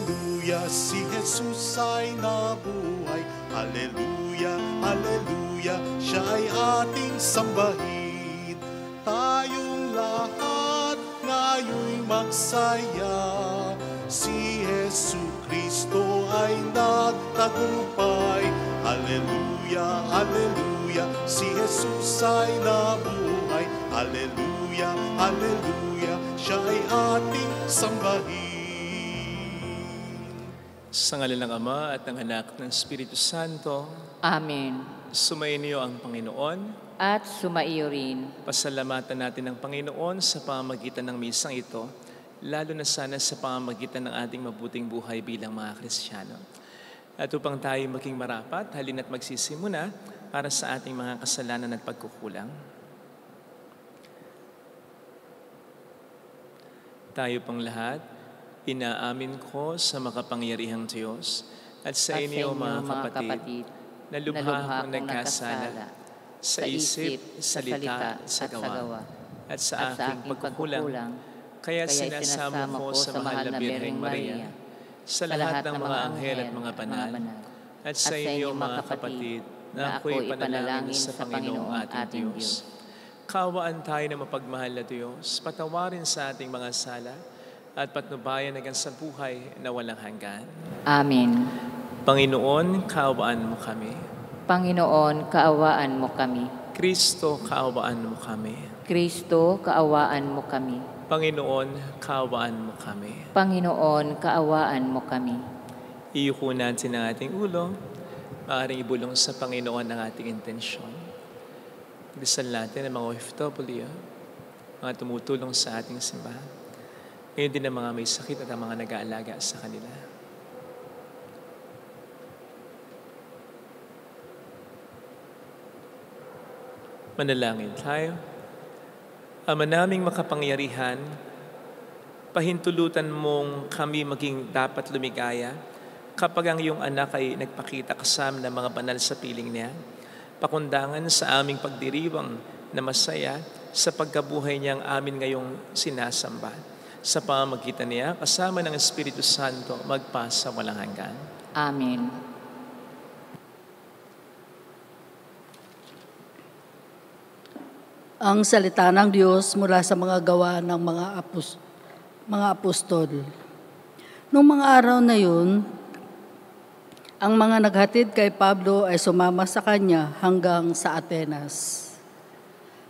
Hallelujah, si Jesus ay nabuhay. Hallelujah, hallelujah, siya ay ating sambahin. Tayong lahat ngayon'y magsaya. Si Jesu Kristo ay nagtagumpay. Hallelujah, hallelujah, si Jesus ay nabuhay. Hallelujah, hallelujah, siya ay ating sambahin. Sa ngalan ng Ama at ng Anak ng Espiritu Santo. Amen. Sumainyo ang Panginoon. At sumaiyo rin. Pasalamatan natin ang Panginoon sa pamamagitan ng misang ito, lalo na sana sa pamamagitan ng ating mabuting buhay bilang mga Kristiyano. At upang tayo maging marapat, halina't magsisimula para sa ating mga kasalanan at pagkukulang. Tayo pang lahat, inaamin ko sa makapangyarihang Diyos at sa inyo mga kapatid, na lubha akong nagkasala sa isip, salita, sa gawa, at sa aking pagkukulang. Kaya sinasama ko sa mahal na Birheng Maria, sa lahat ng mga anghel at mga banal, at sa inyo mga kapatid, na ako'y panalangin sa Panginoong ating Diyos. Kaawaan tayo na mapagmahal na Diyos, patawarin sa ating mga sala, at patnubayan hanggang sa buhay na walang hanggan. Amen. Panginoon, kaawaan mo kami. Panginoon, kaawaan mo kami. Kristo, kaawaan mo kami. Kristo, kaawaan mo kami. Panginoon, kaawaan mo kami. Panginoon, kaawaan mo kami. Iyuko natin ang ating ulo, maaaring ibulong sa Panginoon ang ating intensyon. Dasal natin ang mga OFW, mga tumutulong sa ating simbahan. Ngayon din ang mga may sakit at ang mga nag-aalaga sa kanila. Manalangin tayo. Ama naming makapangyarihan, pahintulutan mong kami maging dapat lumigaya kapag ang iyong anak ay nagpakita kasama ng mga banal sa piling niya, pakundangan sa aming pagdiriwang na masaya sa pagkabuhay niyang amin ngayong sinasamba. Sa pamamagitan niya, kasama ng Espiritu Santo, magpasa walang hanggan. Amen. Ang salita ng Diyos mula sa mga gawa ng mga apostol. Noong mga araw na yun, ang mga naghatid kay Pablo ay sumama sa kanya hanggang sa Atenas.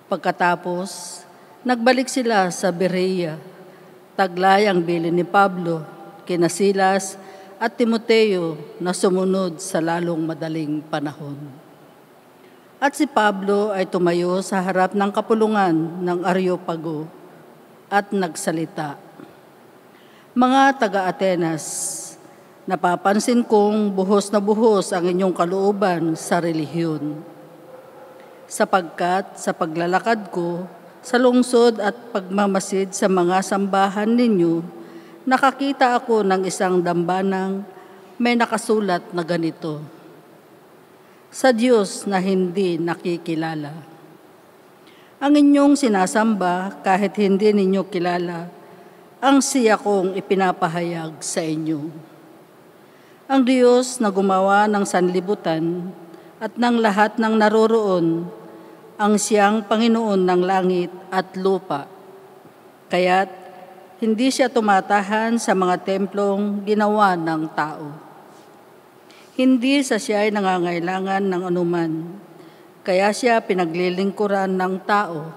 Pagkatapos, nagbalik sila sa Berea. Taglay ang bilin ni Pablo, kina Silas at Timoteo na sumunod sa lalong madaling panahon. At si Pablo ay tumayo sa harap ng kapulungan ng Areopago at nagsalita. Mga taga-Atenas, napapansin kong buhos na buhos ang inyong kalooban sa relihiyon. Sapagkat sa paglalakad ko, sa lungsod at pagmamasid sa mga sambahan ninyo, nakakita ako ng isang dambanang may nakasulat na ganito: sa Diyos na hindi nakikilala. Ang inyong sinasamba kahit hindi ninyo kilala, ang siya kong ipinapahayag sa inyo. Ang Diyos na gumawa ng sanlibutan at ng lahat ng naroroon, ang siyang Panginoon ng langit at lupa. Kaya't hindi siya tumatahan sa mga templong ginawa ng tao. Hindi sa siya ay nangangailangan ng anuman, kaya siya pinaglilingkuran ng tao,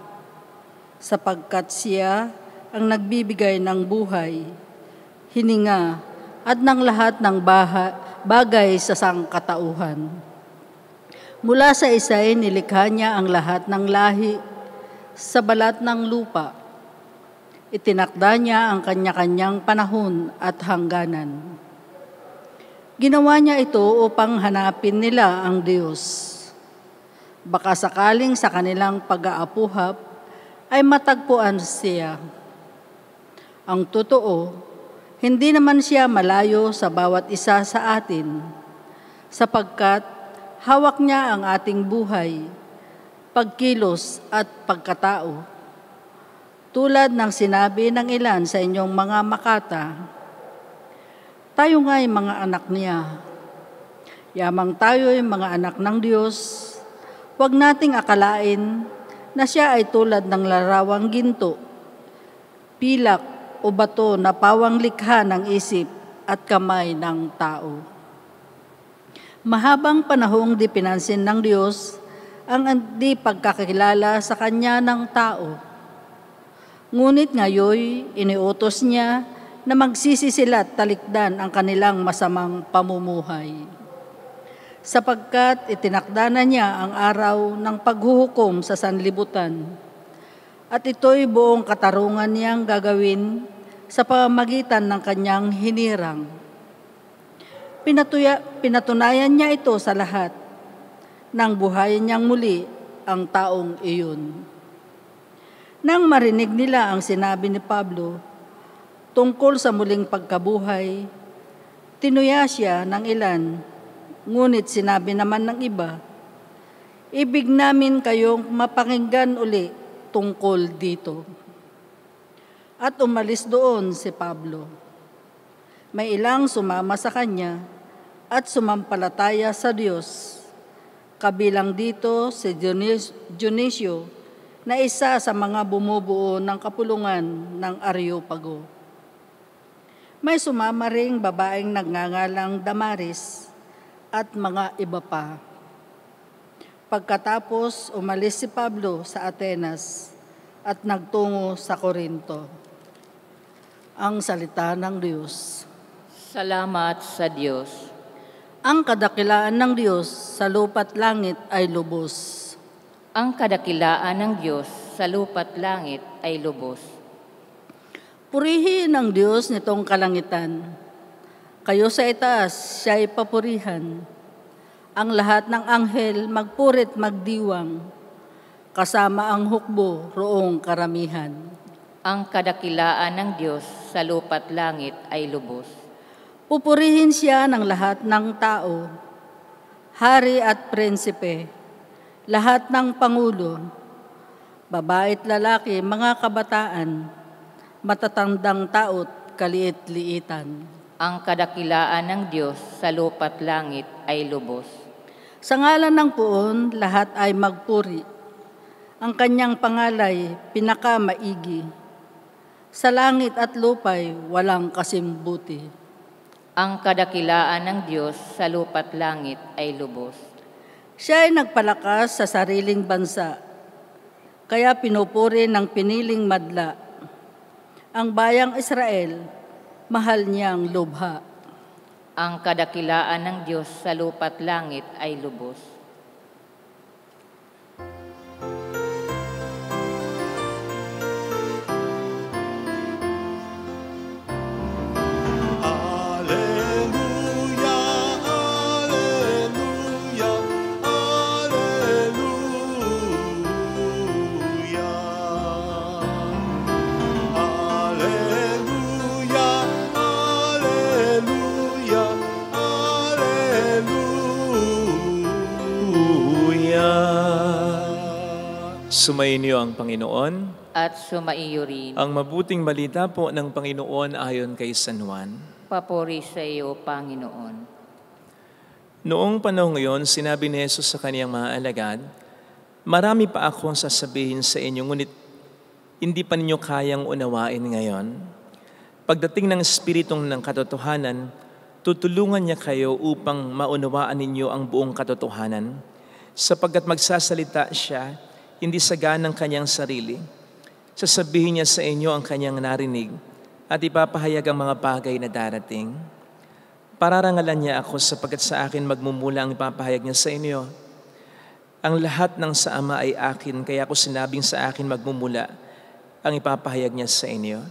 sapagkat siya ang nagbibigay ng buhay, hininga at ng lahat ng bagay sa sangkatauhan. Mula sa isa'y nilikha niya ang lahat ng lahi sa balat ng lupa. Itinakda niya ang kanya-kanyang panahon at hangganan. Ginawa niya ito upang hanapin nila ang Diyos. Baka sakaling sa kanilang pag-aapuhap ay matagpuan siya. Ang totoo, hindi naman siya malayo sa bawat isa sa atin, sapagkat hawak niya ang ating buhay, pagkilos at pagkatao. Tulad ng sinabi ng ilan sa inyong mga makata, tayo nga'y mga anak niya. Yamang tayo'y mga anak ng Diyos, huwag nating akalain na siya ay tulad ng larawang ginto, pilak o bato na pawang likha ng isip at kamay ng tao. Mahabang panahong di pinansin ng Diyos ang di pagkakilala sa Kanya ng tao. Ngunit ngayon, iniutos niya na magsisisilat talikdan ang kanilang masamang pamumuhay. Sapagkat itinakda na niya ang araw ng paghuhukom sa sanlibutan, at ito'y buong katarungan niyang gagawin sa pamamagitan ng kanyang hinirang. Pinatunayan niya ito sa lahat nang buhayin niyang muli ang taong iyon. Nang marinig nila ang sinabi ni Pablo tungkol sa muling pagkabuhay, tinuya siya ng ilan, ngunit sinabi naman ng iba, ibig namin kayong mapakinggan uli tungkol dito. At umalis doon si Pablo. May ilang sumama sa kanya at sumampalataya sa Diyos. Kabilang dito si Dionisio na isa sa mga bumubuo ng kapulungan ng Areopago. May sumama ring babaeng nagngangalang Damaris at mga iba pa. Pagkatapos, umalis si Pablo sa Atenas at nagtungo sa Corinto. Ang salita ng Diyos. Salamat sa Diyos. Ang kadakilaan ng Diyos sa lupa't langit ay lubos. Ang kadakilaan ng Diyos sa lupa't langit ay lubos. Purihin ang Diyos nitong kalangitan. Kayo sa itaas, siya ay papurihan. Ang lahat ng anghel magpurit magdiwang, kasama ang hukbo roong karamihan. Ang kadakilaan ng Diyos sa lupa't langit ay lubos. Pupurihin siya ng lahat ng tao, hari at prinsipe, lahat ng pangulo, babae't lalaki, mga kabataan, matatandang tao't kaliit-liitan. Ang kadakilaan ng Diyos sa lupa't langit ay lubos. Sa ngalan ng Poon, lahat ay magpuri. Ang kanyang pangalay, pinakamaigi. Sa langit at lupay, walang kasimbuti. Ang kadakilaan ng Diyos sa lupa't langit ay lubos. Siya ay nagpalakas sa sariling bansa, kaya pinupuri ng piniling madla. Ang bayang Israel, mahal niyang lubha. Ang kadakilaan ng Diyos sa lupa't langit ay lubos. Sumainyo ang Panginoon. At sumaiyo rin. Ang mabuting balita po ng Panginoon ayon kay San Juan. Papuri sa iyo, Panginoon. Noong panahon ngayon, sinabi ni Jesus sa kaniyang mga alagad, marami pa akong sasabihin sa inyo, ngunit hindi pa ninyo kayang unawain ngayon. Pagdating ng Espiritong ng katotohanan, tutulungan niya kayo upang maunawaan ninyo ang buong katotohanan, sapagkat magsasalita siya, hindi sa ganang kanyang sarili. Sasabihin niya sa inyo ang kanyang narinig at ipapahayag ang mga bagay na darating. Pararangalan niya ako sapagkat sa akin magmumula ang ipapahayag niya sa inyo. Ang lahat ng sa Ama ay akin, kaya ako sinabing sa akin magmumula ang ipapahayag niya sa inyo.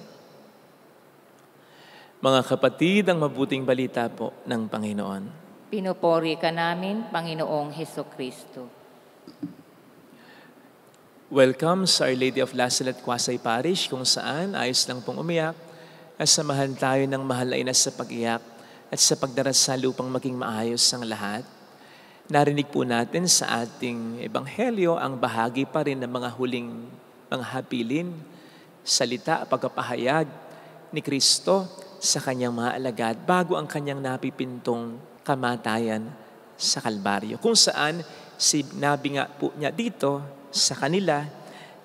Mga kapatid, ang mabuting balita po ng Panginoon. Pinupuri ka namin, Panginoong Hesukristo. Welcome sa Our Lady of Lasalle Quasay Parish, kung saan ayos lang pong umiyak at samahan tayo ng mahal na ina sa pag-iyak at sa pagdarasal upang maging maayos ang lahat. Narinig po natin sa ating ebanghelyo ang bahagi pa rin ng mga huling mga habilin, salita, pagpapahayag ni Kristo sa kanyang mga alagad bago ang kanyang napipintong kamatayan sa Kalbaryo. Kung saan, sinabi nga po niya dito sa kanila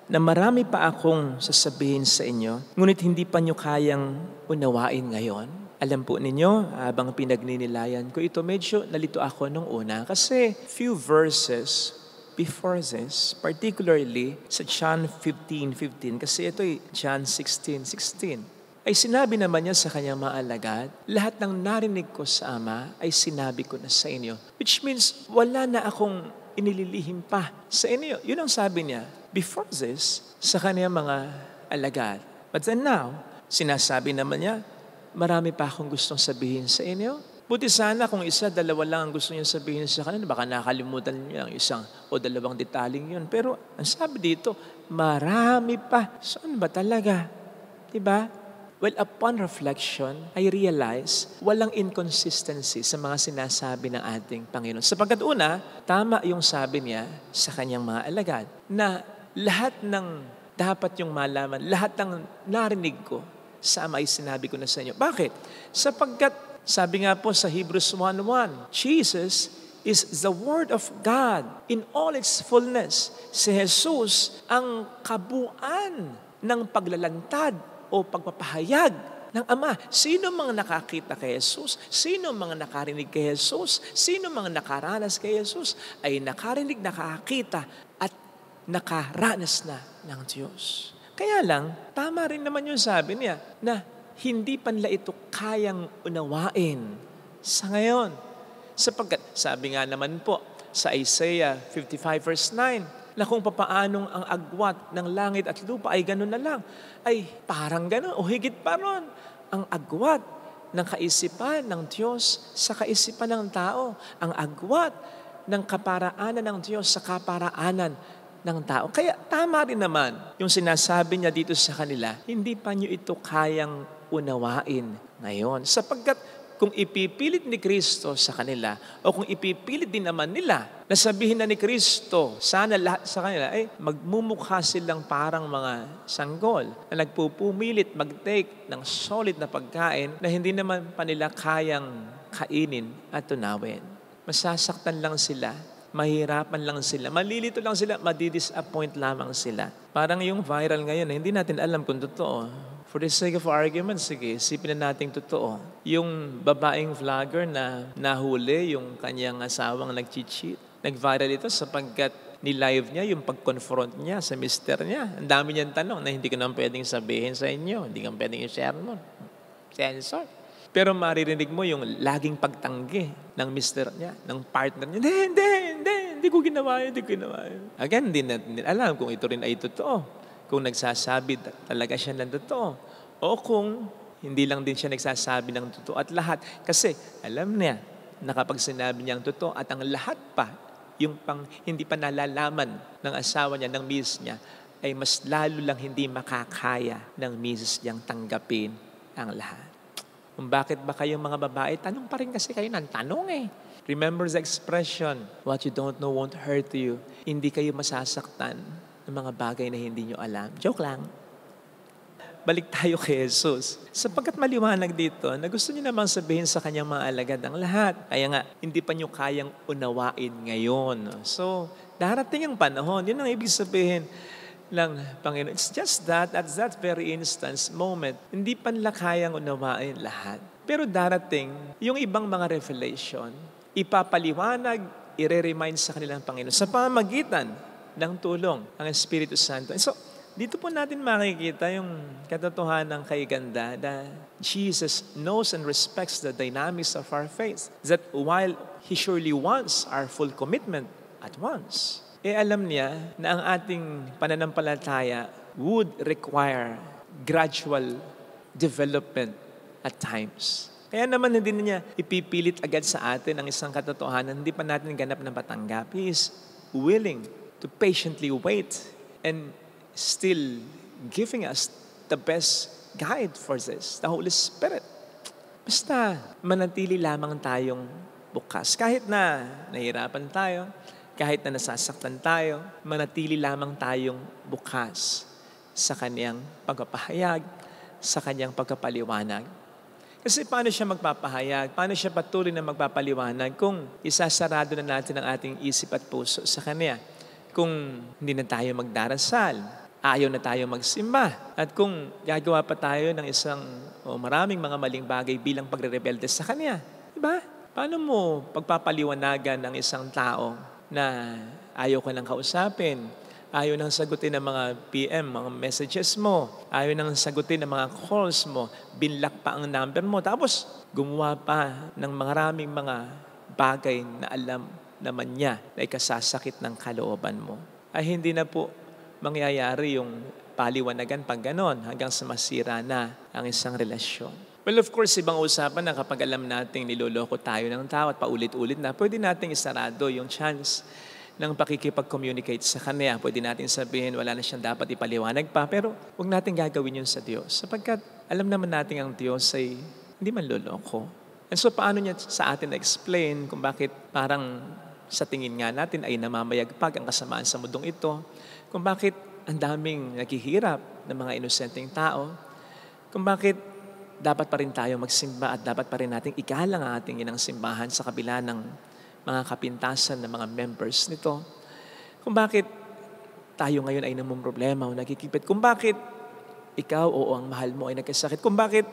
na marami pa akong sasabihin sa inyo, ngunit hindi pa nyo kayang unawain ngayon. Alam po ninyo, habang pinagninilayan ko ito, medyo nalito ako nung una kasi few verses before this, particularly sa John 15:15, kasi ito ay John 16:16, ay sinabi naman niya sa kanyang mga alagad, lahat ng narinig ko sa Ama ay sinabi ko na sa inyo. Which means, wala na akong inililihim pa sa inyo. Yun ang sabi niya, before this, sa kanyang mga alagad. But then now, sinasabi naman niya, marami pa akong gustong sabihin sa inyo. Buti sana kung isa, dalawa lang ang gusto niya sabihin sa kanila, baka nakalimutan niya ang isang o dalawang detaling yun. Pero ang sabi dito, marami pa. Saan ba talaga? Diba? Well, upon reflection, I realize walang inconsistency sa mga sinasabi ng ating Panginoon. Sapagkat una, tama yung sabi niya sa kanyang mga alagad na lahat ng dapat yung malaman, lahat ng narinig ko sa Ama ay sinabi ko na sa inyo. Bakit? Sapagkat, sabi nga po sa Hebrews 1:1, Jesus is the Word of God in all its fullness. Si Jesus ang kabuuan ng paglalantad o pagpapahayag ng Ama. Sino mga nakakita kay Jesus? Sino mga nakarinig kay Jesus? Sino mga nakaranas kay Jesus? Ay nakarinig, nakakita at nakaranas na ng Diyos. Kaya lang, tama rin naman yung sabi niya na hindi pa nila ito kayang unawain sa ngayon. Sapagkat, sabi nga naman po sa Isaiah 55:9, na kung papaanong ang agwat ng langit at lupa ay gano'n na lang, ay parang gano'n o higit pa ron ang agwat ng kaisipan ng Diyos sa kaisipan ng tao, ang agwat ng kaparaanan ng Diyos sa kaparaanan ng tao. Kaya tama rin naman yung sinasabi niya dito sa kanila, hindi pa niyo ito kayang unawain ngayon. Sapagkat kung ipipilit ni Kristo sa kanila o kung ipipilit din naman nila na sabihin na ni Kristo, sana lahat sa kanila, magmumukha silang parang mga sanggol na nagpupumilit mag-take ng solid na pagkain na hindi naman pa nila kayang kainin at tunawin. Masasaktan lang sila, mahirapan lang sila, malilito lang sila, madidisappoint lamang sila. Parang yung viral ngayon, hindi natin alam kung totoo. For the sake of argument, sige, isipin na natin totoo. Yung babaeng vlogger na nahuli yung kanyang asawang nag-cheat. Nag-viral ito sapagkat ni-live niya yung pag-confront niya sa mister niya. Ang dami niyang tanong na hindi ko naman pwedeng sabihin sa inyo. Hindi ka pwedeng i-share mo. Censor. Pero maririnig mo yung laging pagtanggi ng mister niya, ng partner niya. Hindi ko ginawa yun. Again, hindi natin alam kung ito rin ay totoo. Kung nagsasabi talaga siya ng totoo. O kung hindi lang din siya nagsasabi ng totoo at lahat. Kasi alam niya na kapag sinabi niya ang totoo at ang lahat pa, yung hindi pa nalalaman ng asawa niya, ng misis niya, ay mas lalo lang hindi makakaya ng misis niyang tanggapin ang lahat. Kung bakit ba kayong mga babae, tanong pa rin kasi kayo ng tanong eh. Remember the expression, what you don't know won't hurt you. Hindi kayo masasaktan ng mga bagay na hindi nyo alam. Joke lang. Balik tayo kay Jesus. Sapagkat maliwanag dito na gusto niyo namang sabihin sa kanyang mga alagad ang lahat. Kaya nga, hindi pa nyo kayang unawain ngayon. So, darating ang panahon. Yun ang ibig sabihin lang, Panginoon. It's just that, at that very instance, moment, hindi pa nila kayang unawain lahat. Pero darating, yung ibang mga revelation, ipapaliwanag, i-remind sa kanilang Panginoon sa pamamagitan ng tulong ng Espiritu Santo. So, dito po natin makikita yung katotohanan kay ganda na Jesus knows and respects the dynamics of our faith. That while He surely wants our full commitment at once, alam niya na ang ating pananampalataya would require gradual development at times. Kaya naman hindi niya ipipilit agad sa atin ang isang katotohanan, hindi pa natin ganap na patanggap. He is willing to patiently wait and still giving us the best guide for this, the Holy Spirit. Basta manatili lamang tayong bukas. Kahit na nahirapan tayo, kahit na nasasaktan tayo, manatili lamang tayong bukas sa Kanyang pagpapahayag, sa Kanyang pagkapaliwanag. Kasi paano siya magpapahayag? Paano siya patuloy na magpapaliwanag kung isasarado na natin ang ating isip at puso sa Kanya? Kung hindi na tayo magdarasal, ayaw na tayo magsimba, at kung gagawa pa tayo ng maraming mga maling bagay bilang pagre-rebelde sa Kanya. Diba? Paano mo pagpapaliwanagan ng isang tao na ayaw ka nang kausapin, ayaw nang sagutin ng mga PM, mga messages mo, ayaw nang sagutin ng mga calls mo, binlock pa ang number mo, tapos gumawa pa ng maraming mga bagay na alam naman niya na ikasasakit ng kalooban mo. Ay hindi na po mangyayari yung paliwanagan pag ganon hanggang sa masira na ang isang relasyon. Well, of course, ibang usapan na kapag alam nating niloloko tayo ng tao at paulit-ulit na, pwede nating isarado yung chance ng pakikipag-communicate sa Kanya. Pwede natin sabihin, wala na siyang dapat ipaliwanag pa, pero huwag natin gagawin yun sa Diyos. Sapagkat alam naman natin ang Diyos ay hindi man loloko. And so, paano niya sa atin na-explain kung bakit parang sa tingin nga natin ay namamayagpag ang kasamaan sa mundong ito, kung bakit ang daming naghihirap ng mga inosenteng tao, kung bakit dapat pa rin tayo magsimba at dapat pa rin nating ikalang ang ating inang simbahan sa kabila ng mga kapintasan ng mga members nito. Kung bakit tayo ngayon ay namumroblema o nagkikipit. Kung bakit ikaw o ang mahal mo ay nagkasakit. Kung bakit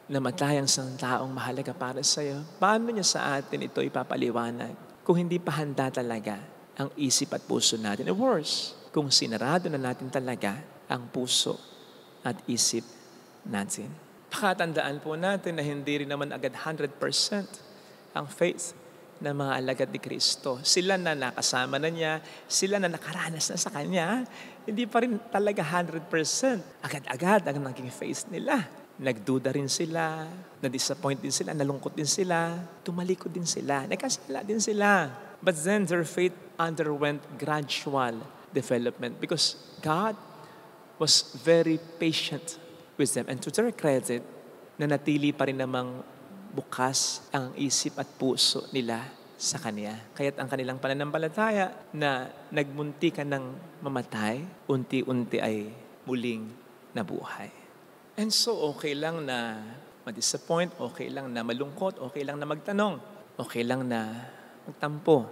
namatay ang isang taong mahalaga para sa iyo. Paano niya sa atin ito ipapaliwanag kung hindi pa handa talaga ang isip at puso natin? And worse, kung sinarado na natin talaga ang puso at isip natin. Pakatandaan po natin na hindi rin naman agad 100% ang faith ng mga alagad ni Kristo. Sila na nakasama na niya, sila na nakaranas na sa Kanya, hindi pa rin talaga 100%. Agad-agad ang naging faith nila. Nagduda rin sila, na-disappoint din sila, nalungkot din sila, tumalikod din sila, nagkasala din sila. But then their faith underwent gradual development because God was very patient with them. And to their credit, nanatili pa rin namang bukas ang isip at puso nila sa Kanya. Kaya't ang kanilang pananampalataya na nagmunti ka ng mamatay, unti-unti ay muling nabuhay. And so okay lang na ma-disappoint, okay lang na malungkot, okay lang na magtanong, okay lang na magtampo.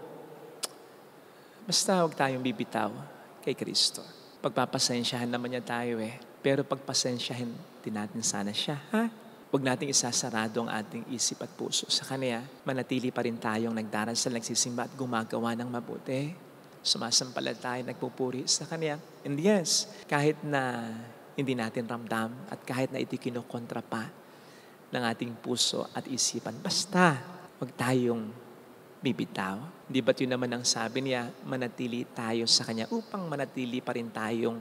Basta huwag tayong bibitaw kay Kristo. Pagpapasensyahan naman niya tayo pero pagpasensyahin din natin sana siya, ha? Huwag nating isasarado ang ating isip at puso sa Kanya. Manatili pa rin tayong nagdarasal, nagsisimba at gumagawa ng mabuti. Sumasampalataya, nagpupuri sa Kanya. And yes, kahit na hindi natin ramdam at kahit na iti kinukontra pa ng ating puso at isipan, basta huwag tayong bibitaw. Di ba't yun naman ang sabi niya, manatili tayo sa Kanya upang manatili pa rin tayong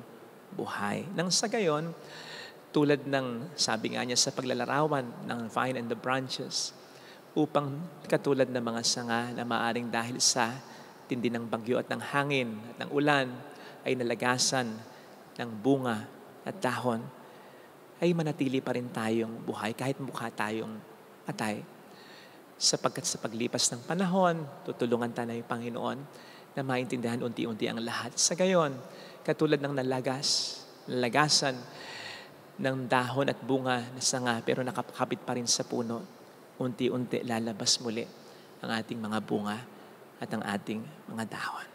buhay. Nang sa gayon, tulad ng sabi nga niya sa paglalarawan ng vine and the branches, upang katulad ng mga sanga na maaring dahil sa tindi ng bagyo at ng hangin at ng ulan ay nalagasan ng bunga at dahon, ay manatili pa rin tayong buhay kahit mukha tayong patay. Sapagkat sa paglipas ng panahon, tutulungan tayo ng Panginoon na maintindihan unti-unti ang lahat. Sa gayon, katulad ng nalagasan ng dahon at bunga na sanga pero nakakapit pa rin sa puno, unti-unti lalabas muli ang ating mga bunga at ang ating mga dahon.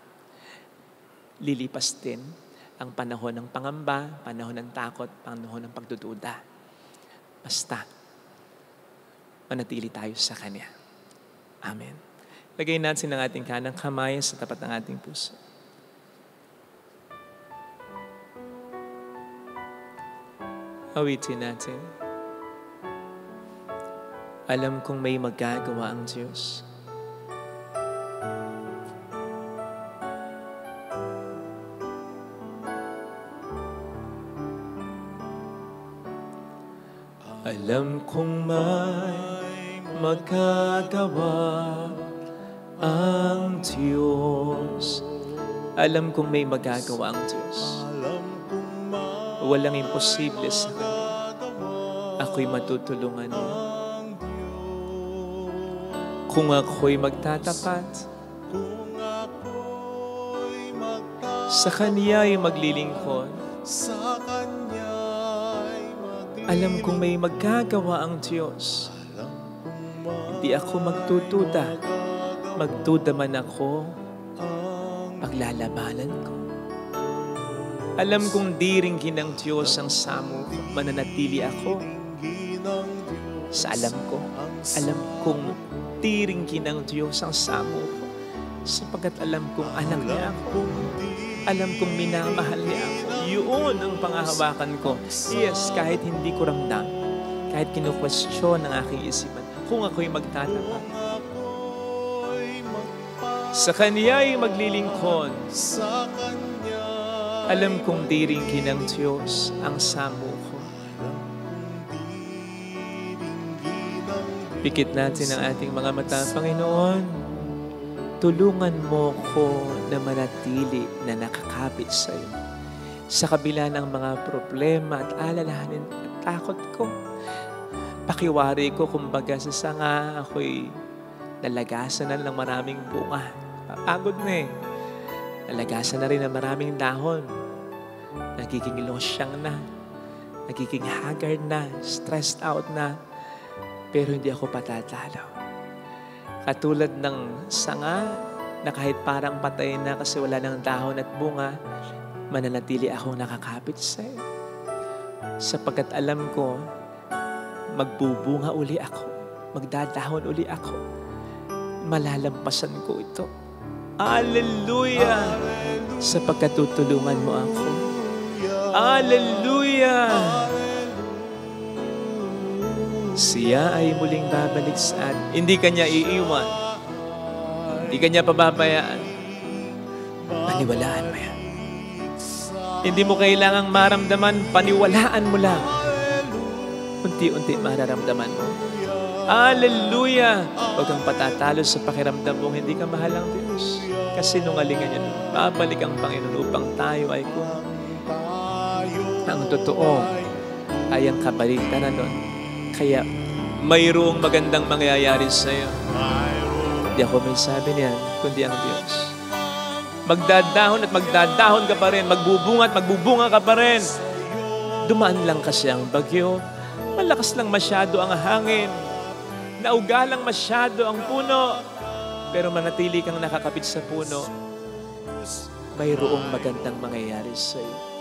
Lilipas din ang panahon ng pangamba, panahon ng takot, panahon ng pagdududa. Basta, manatili tayo sa Kanya. Amen. Lagay natin ang ating kanang kamay sa tapat ng ating puso. Awitin natin. Alam kong may magagawa ang Diyos. Alam kong may magagawa ang Diyos. Alam kong may magagawa ang Diyos. Walang imposible sa Kanya. Ako'y matutulungan niya. Kung ako'y magtatapat, sa Kanya'y maglilingkod, Sa Kanya'y alam kong may magagawa ang Diyos. Alam Di ako magtutuda. Magduda man ako, paglalabanan ko. Alam kong diringgin ng Diyos ang samo ko. Mananatili ako sa alam ko. Alam kong diringgin ng Diyos ang samo ko. Sapagkat alam kong anak niya ako. Alam kong minamahal niya ako. Yun ang panghahawakan ko. Yes, kahit hindi ko ramdam. Kahit kinukwestiyon ng aking isipan. Kung ako'y magtatapa. Sa Kanya'y maglilingkod. Alam kong diringgin ng Diyos ang samo ko. Pikit natin ang ating mga mata. Panginoon, tulungan mo ko na manatili na nakakapit sa iyo. Sa kabila ng mga problema at alalahanin at takot ko. Pakiwari ko, kumbaga sa sanga, ako'y nalagasan na ng maraming bunga. Papagod na eh. Nalagasan na rin ng maraming dahon. Nagiging losyang na. Nagiging haggard na. Stressed out na. Pero hindi ako patatalo. Katulad ng sanga na kahit parang patay na kasi wala ng dahon at bunga, mananatili akong nakakapit sa iyo. Sapagkat alam ko, magbubunga uli ako. Magdadahon uli ako. Malalampasan ko ito. Hallelujah! Sapagkat tutulungan mo ako. Hallelujah! Siya ay muling babalik sa atin. Hindi kanya iiwan. Hindi kanya pababayaan. Paniwalaan mo yan. Hindi mo kailangang maramdaman, paniwalaan mo lang. Unti-unti mararamdaman mo. Hallelujah! Huwag kang patatalo sa pakiramdam mo, hindi ka mahal ng Diyos. Kasi nungalingan niya, babalik ang Panginoon upang tayo ay kung ang totoo ay ang kabaligtaran nun. Kaya mayroong magandang mangyayari sa iyo. Hindi ako may sabi niyan, kundi ang Diyos. Magdadahon at magdadahon ka pa rin. Magbubunga at magbubunga ka pa rin. Dumaan lang kasi ang bagyo. Malakas lang masyado ang hangin. Nauga lang masyado ang puno. Pero manatili kang nakakapit sa puno. Mayroong magandang mangyayari sa iyo.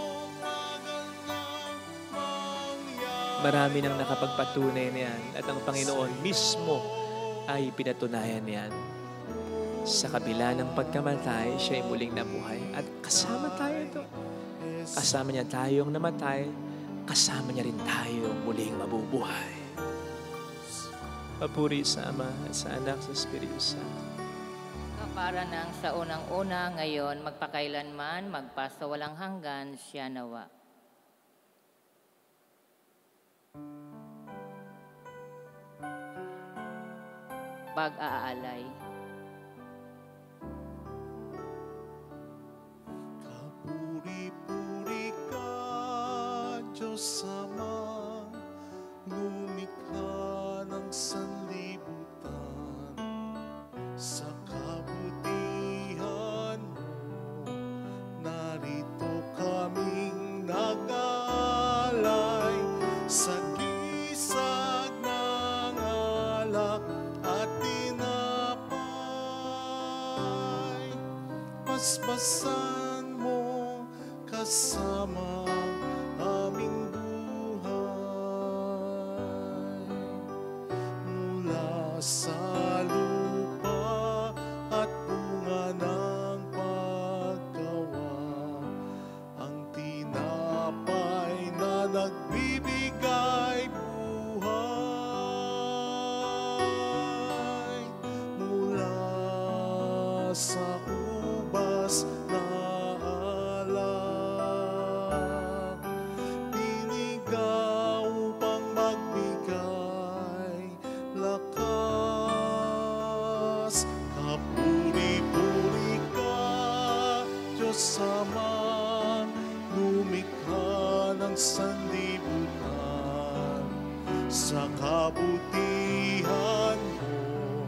Marami nang nakapagpatunay niyan at ang Panginoon mismo ay pinatunayan niyan. Sa kabila ng pagkamatay, siya ay muling nabuhay at kasama tayo ito. Kasama niya tayong namatay, kasama niya rin tayong muling mabubuhay. Papuri sa Ama at sa Anak sa Espiritu Santo. Para nang sa unang-una, ngayon, magpakailanman, magpasawalang hanggan, siya nawa. Pag-aalay. Kapuri-puri ka, Diyos Ama, lumikha ng sanlibutan. Sa kabutihan mo, narito kaming nag-aalay sa gisag ng alak at tinapay. Paspasan mo kasama aming buhay. Mula sa lupa at bunga ng paggawa, ang tinapay na nagbibigay buhay. Mula sa ubas na alak, pinigaw upang magbigay lakas. Kapuri-puri ka, Diyos Ama, lumikha ng sanlibutan. Sa kabutihan mo,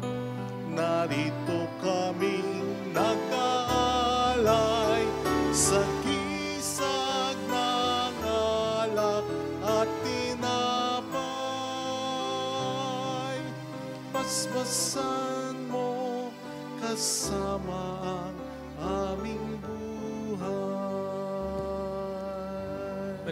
narito kaming nag-aalay sa gisag ng alak at tinapay. Paspas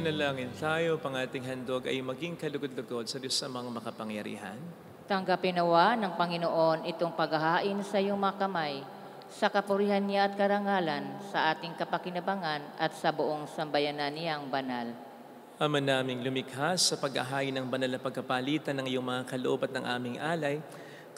Manalangin tayo, pang ating handog ay maging kalugod-lugod sa Diyos amang makapangyarihan. Tanggapin nawa ng Panginoon itong paghahain sa iyong mga kamay, sa kapurihan niya at karangalan, sa ating kapakinabangan at sa buong sambayanan niyang banal. Ama naming lumikha, sa paghahain ng banal na pagkapalitan ng iyong mga kaloob at ng aming alay,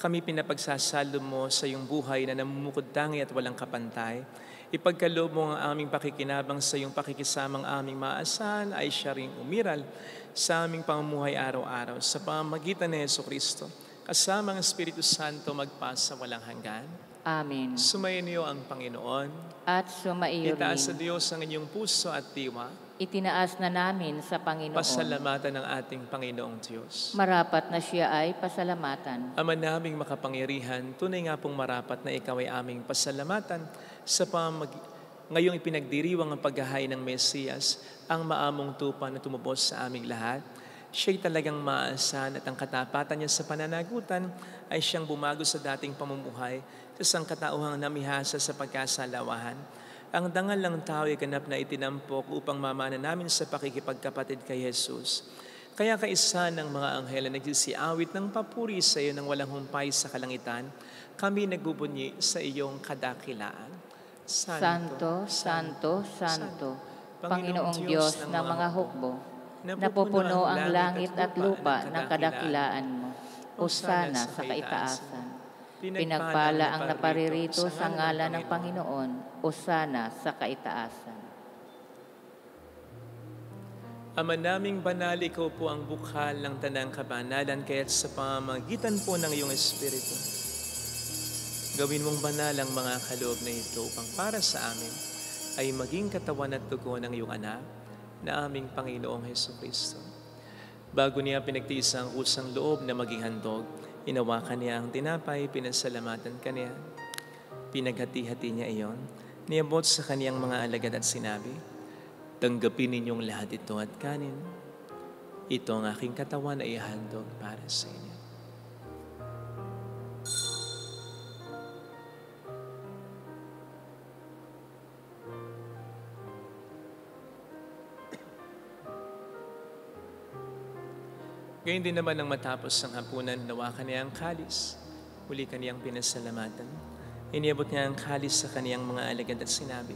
kami pinapagsasalo mo sa iyong buhay na namumukod-tangi at walang kapantay. Ipagkaloob mo ang aming pakikinabang sa iyong pakikisamang aming maasahan ay siya ring umiral sa aming pamumuhay araw-araw sa pamamagitan ni Jesucristo, kasama ang Espiritu Santo magpasa walang hanggan. Amen. Sumayin niyo ang Panginoon. At sumaiyo Itaas sa rin. Diyos ang inyong puso at diwa. Itinaas na namin sa Panginoon. Pasalamatan ng ating Panginoong Diyos. Marapat na siya ay pasalamatan. Ama naming makapangyarihan, tunay nga pong marapat na ikaw ay aming pasalamatan sa ngayong ipinagdiriwang ang paghahain ng Mesiyas, ang maamong tupa na tumubos sa aming lahat. Siya'y talagang maasahan at ang katapatan niya sa pananagutan ay siyang bumago sa dating pamumuhay sa sangkatauhang namihasa sa pagkasalawahan. Ang dangal ng tao ay ganap na itinampok upang mamana namin sa pakikipagkapatid kay Jesus. Kaya kaisa ng mga anghel na nagsisiawit ng papuri sa iyo ng walang humpay sa kalangitan, kami nagbubunyi sa iyong kadakilaan. Santo, Santo, Santo, Panginoong Diyos ng mga hukbo, napupuno ang langit at lupa ng kadakilaan mo. Hosana sa kaitaasan. Pinagpala ang naparirito sa ngalan ng Panginoon. Hosana sa kaitaasan. Ama naming banal, ikaw po ang bukhal ng tanang kabanalan, kaya't sa pamamagitan po ng iyong Espiritu, gawin mong banal ang mga kaloob na ito upang para sa amin ay maging katawan at dugo ng iyong anak na aming Panginoong Jesucristo. Bago niya pinagtiis ang kusang loob na maging handog, inawakan niya ang tinapay, pinasalamatan kaniya, pinaghati-hati niya iyon, niabot sa kaniyang mga alagad at sinabi, tanggapin ninyong lahat ito at kanin. Ito ang aking katawan na ihandog para sa inyo. Gayun din naman nang matapos ang hapunan, nawakan niya ang kalis. Muli kaniyang pinasalamatan. Iniabot niya ang kalis sa kaniyang mga alagad at sinabi,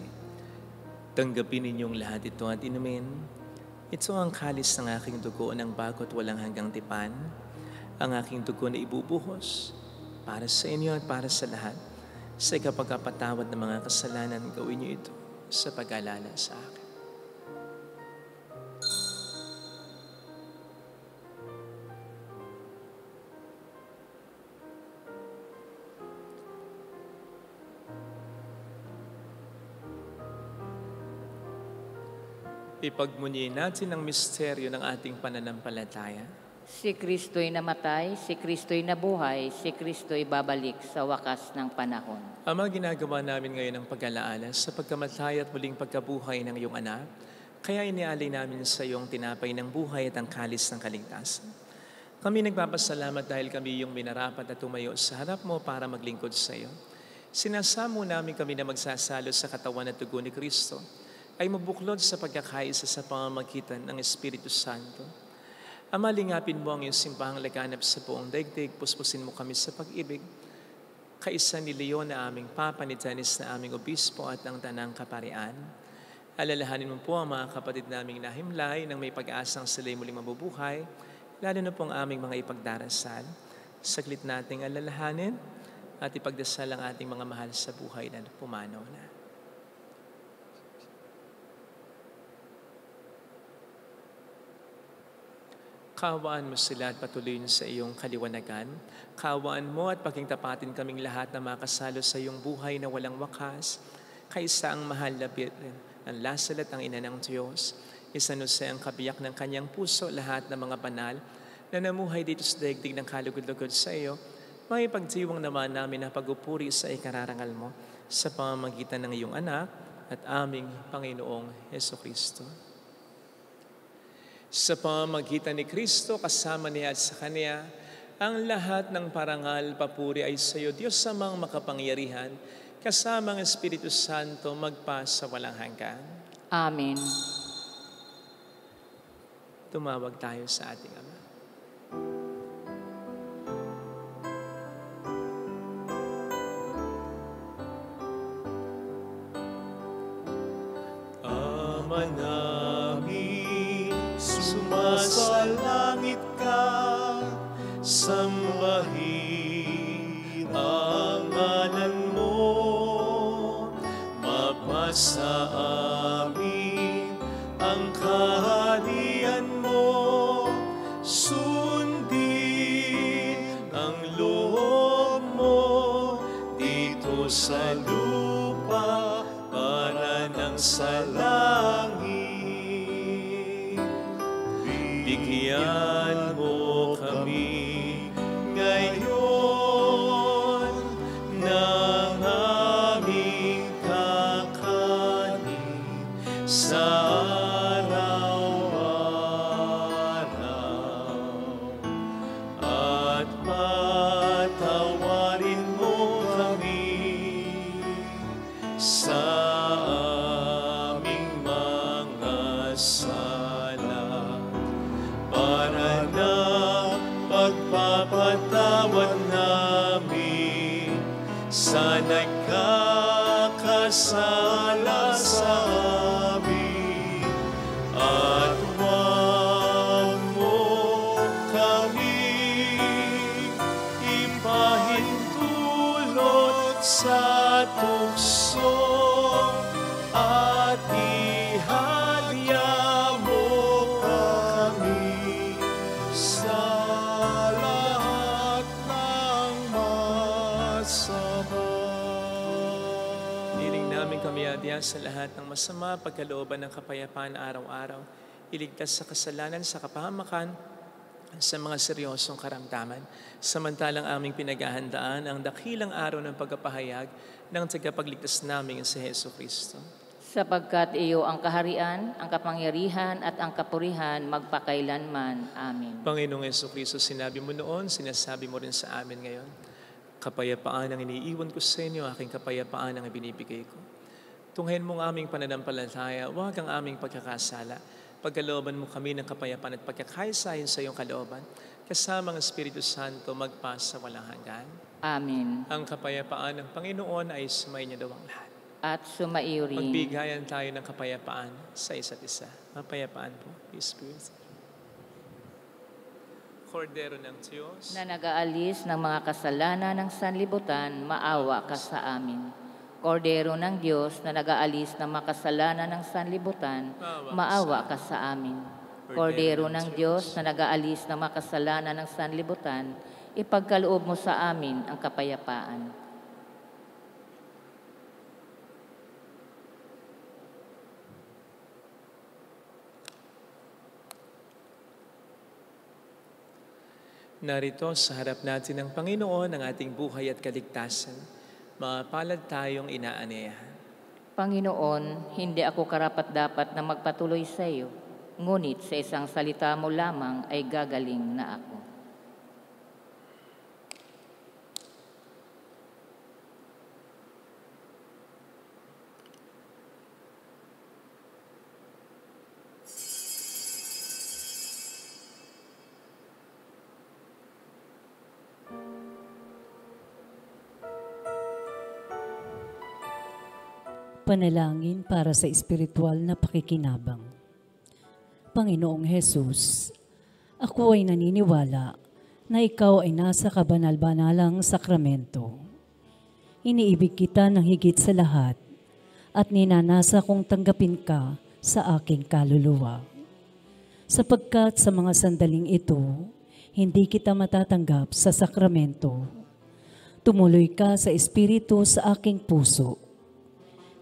tanggapin ninyong lahat ito at inumin. Ito ang kalis ng aking dugo ng bago't walang hanggang tipan. Ang aking dugo na ibubuhos para sa inyo at para sa lahat. Sa ikapagkapatawad ng mga kasalanan, gawin niyo ito sa pag-alala sa akin. Ipagmunyi natin ang misteryo ng ating pananampalataya. Si Kristo'y namatay, si Kristo'y nabuhay, si Kristo'y babalik sa wakas ng panahon. Ama, ginagawa namin ngayon ang pag-alaala sa pagkamatay at muling pagkabuhay ng iyong anak, kaya inialay namin sa iyong tinapay ng buhay at ang kalis ng kaligtasan. Kami nagpapasalamat dahil kami iyong minarapat at tumayo sa harap mo para maglingkod sa iyo. Sinasamo namin kami na magsasalo sa katawan at dugo ni Kristo, ay mabuklod sa pagkakaisa sa pamamagitan ng Espiritu Santo. Ama, lingapin mo ang iyong simbahang laganap sa buong daigdig, puspusin mo kami sa pag-ibig, kaisa ni Leon na aming Papa, ni Dennis na aming Obispo at ang Tanang Kaparian. Alalahanin mo po ang mga kapatid naming nahimlay nang may pag-asang sila'y muling mabubuhay, lalo na po ang aming mga ipagdarasal. Saglit nating alalahanin at ipagdasal ang ating mga mahal sa buhay na pumanaw na. Kaawaan mo sila at patuloyin sa iyong kaliwanagan. Kaawaan mo at pagingtapatin kaming lahat na makasalo sa iyong buhay na walang wakas. Kaisa ang mahal na Birhen, ang lasal at ang ina ng Diyos. Isanuse ang kabiyak ng kanyang puso lahat ng mga banal na namuhay dito sa daigdig ng kalugod-lugod sa iyo. May pagdiwang naman namin na pagupuri sa ikararangal mo sa pamamagitan ng iyong anak at aming Panginoong Jesucristo. Sa pamamagitan ni Kristo, kasama niya at sa Kanya, ang lahat ng parangal, papuri ay sa iyo, Diyos amang makapangyarihan, kasama ang Espiritu Santo, magpa sa walang hanggan. Amen. tumawag tayo sa ating Ama. Ama namin, sumasalangit ka, sambahin ang ngalan mo, mapasa amin ang kaharian mo, sundin ang loob mo dito sa lupa para nang sa langit. Bigyan mo kami ngayon ng aming kakanin sa araw-araw, at patawarin mo kami sa aming mga sala, para na pagpapatawad namin sa nagkakasala sa amin, at huwag mo kami ipahintulot sa tukso, at ihadya mo kami sa lahat ng masama. Hiling namin kami adya sa lahat ng masama, pagkalooban ng kapayapaan araw-araw, iligtas sa kasalanan, sa kapahamakan, sa mga seryosong karamdaman. Samantalang aming pinaghahandaan ang dakilang araw ng pagpapahayag ng tagapagligtas namin si Hesus Kristo. Sapagkat iyo ang kaharian, ang kapangyarihan at ang kapurihan magpakailanman. Amen. Panginoong Hesus Kristo, sinabi mo noon, sinasabi mo rin sa amin ngayon, kapayapaan ang iniiwan ko sa inyo, aking kapayapaan ang ibinibigay ko. Tunghayin mo ang aming pananampalataya, huwag ang aming pagkakasala. Pagkalooban mo kami ng kapayapaan at pagkakaisahin sa iyong kalooban, kasama ang Espiritu Santo magpasa walang hanggan. Amen. Ang kapayapaan ng Panginoon ay sumayin niya daw ang lahat. At sumaiyo rin. Magbigayan tayo ng kapayapaan sa isa't isa. Mapayapaan po, Spirit. Kordero ng Diyos, Na nag-aalis ng mga kasalanan ng sanlibutan, maawa ka sa amin. Kordero ng Diyos na nag-aalis ng mga kasalanan ng sanlibutan, maawa ka sa amin. Kordero ng Diyos na nag-aalis ng mga kasalanan ng sanlibutan, ipagkaloob mo sa amin ang kapayapaan. narito sa harap natin ng Panginoon ang ating buhay at kaligtasan. Mapalad tayong inaanyayahan. Panginoon, hindi ako karapat-dapat na magpatuloy sa iyo, ngunit sa isang salita mo lamang ay gagaling na ako. Panalangin para sa espiritual na pakikinabang. Panginoong Hesus, ako ay naniniwala na ikaw ay nasa kabanal-banalang sakramento. Iniibig kita ng higit sa lahat at ninanasa kong tanggapin ka sa aking kaluluwa. Sapagkat sa mga sandaling ito, hindi kita matatanggap sa sakramento. Tumuloy ka sa espiritu sa aking puso.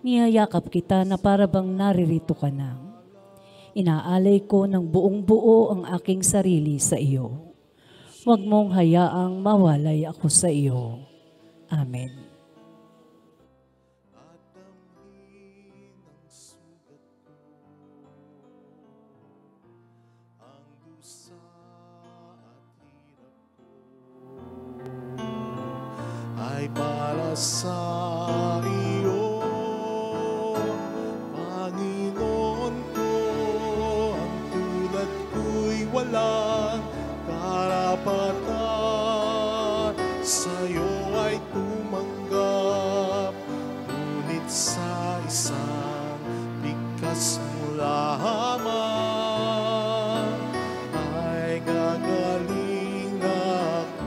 Niyayakap kita na para bang naririto ka na. Inaalay ko ng buong buo ang aking sarili sa iyo. Huwag mong hayaang mawalay ako sa iyo. Amen. Ay para sa iyo, Panginoon ko, ang tulad ko'y walang karapatan. Sa'yo ay tumanggap, ngunit sa isang bigkas mo lamang ay gagaling ako.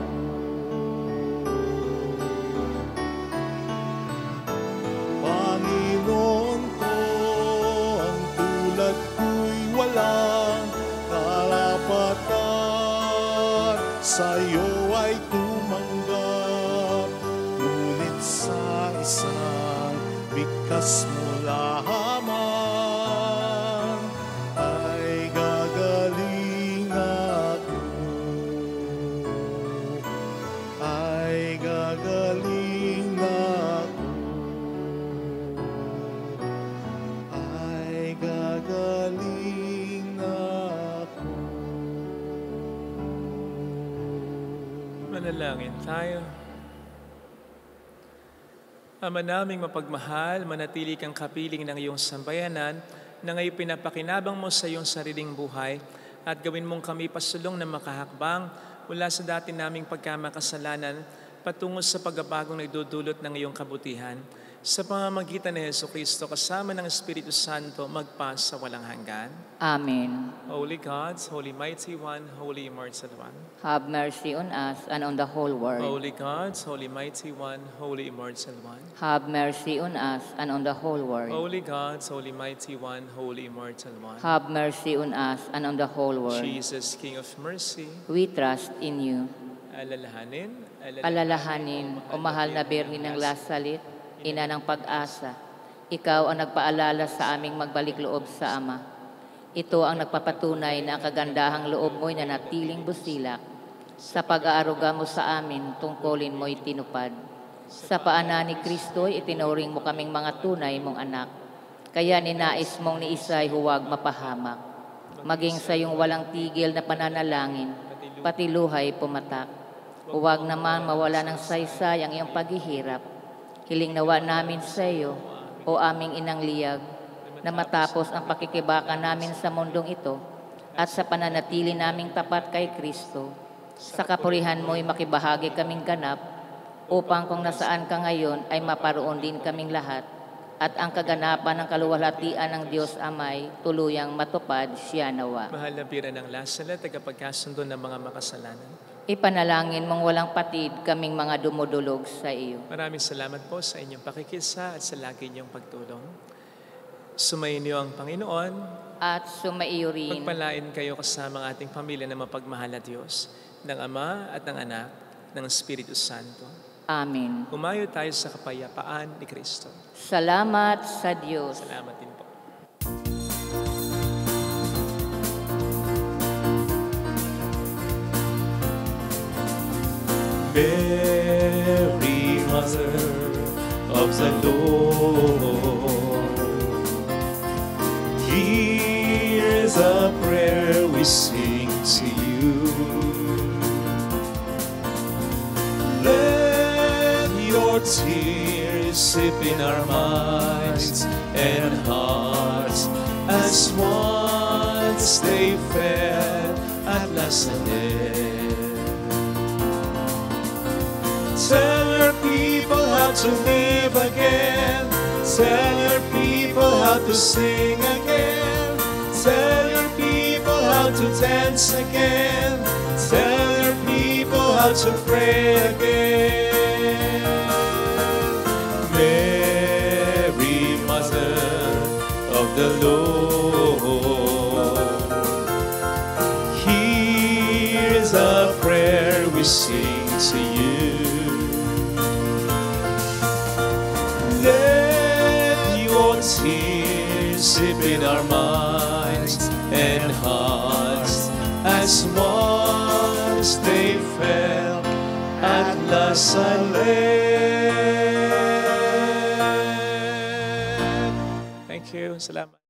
Panginoon ko, ang tulad ko'y walang karapatan. Sa'yo ay tumanggap, ngunit sa isang bigkas mo lamang ay gagaling ako. Ay gagaling ako. Ay gagaling ako. Manalangin tayo. Ama naming mapagmahal, manatili kang kapiling ng iyong sambayanan na ngayon pinapakinabang mo sa iyong sariling buhay at gawin mong kami pasulong na makahakbang mula sa dati naming pagkamakasalanan patungo sa pagbabagong nagdudulot ng iyong kabutihan. Sa pamamagitan ni Jesucristo kasama ng Espiritu Santo magpa sa walang hanggan. Amen. Holy God, Holy Mighty One, Holy Immortal One. Have mercy on us and on the whole world. Holy God, Holy Mighty One, Holy Immortal One. Have mercy on us and on the whole world. Holy God, Holy Mighty One, Holy Immortal One. Have mercy on us and on the whole world. Jesus, King of Mercy, We trust in you. alalahanin, O mahal na Birhen ng Lasalit, Ina ng pag-asa, Ikaw ang nagpaalala sa aming magbalik loob sa Ama. Ito ang nagpapatunay na ang kagandahang loob mo'y nanatiling busilak. Sa pag-aaruga mo sa amin, tungkulin mo'y tinupad. Sa paanan ni Kristo'y itinuring mo kaming mga tunay mong anak. Kaya ninais mong ni Isay huwag mapahamak. Maging sa iyong walang tigil na pananalangin, pati luhay pumatak. Huwag naman mawala ng saysay ang iyong paghihirap. Hiling nawa namin sa iyo, o aming inang liyag, na matapos ang pakikibaka namin sa mundong ito at sa pananatili naming tapat kay Kristo, sa kapurihan mo'y makibahagi kaming ganap, upang kung nasaan ka ngayon ay maparoon din kaming lahat, at ang kaganapan ng kaluwalhatian ng Diyos Amay tuluyang matupad siya nawa. Mahal na Birhen ng Lasalet, tagapagkasundo ng mga makasalanan. Ipanalangin mong walang patid kaming mga dumudulog sa iyo. Maraming salamat po sa inyong pakikisa at sa lagi niyong pagtulong. Sumainyo ang Panginoon. At sumaiyo rin. Pagpalain kayo kasama ang ating pamilya na mapagmahal na Diyos, ng Ama at ng Anak, ng Espiritu Santo. Amen. Humayo tayo sa kapayapaan ni Kristo. Salamat sa Diyos. Salamat din po. Mary, Mother of the Lord, here's a prayer we sing to you. Let your tears sip in our minds and hearts as once they fell at Lasalet. Tell your people how to live again. Tell your people how to sing again. Tell your people how to dance again. Tell your people how to pray again. Mary, Mother of the Lord, here's a prayer we sing to you. Tears sip in our minds and hearts as once they fell at Lasalet. Thank you. Salamat.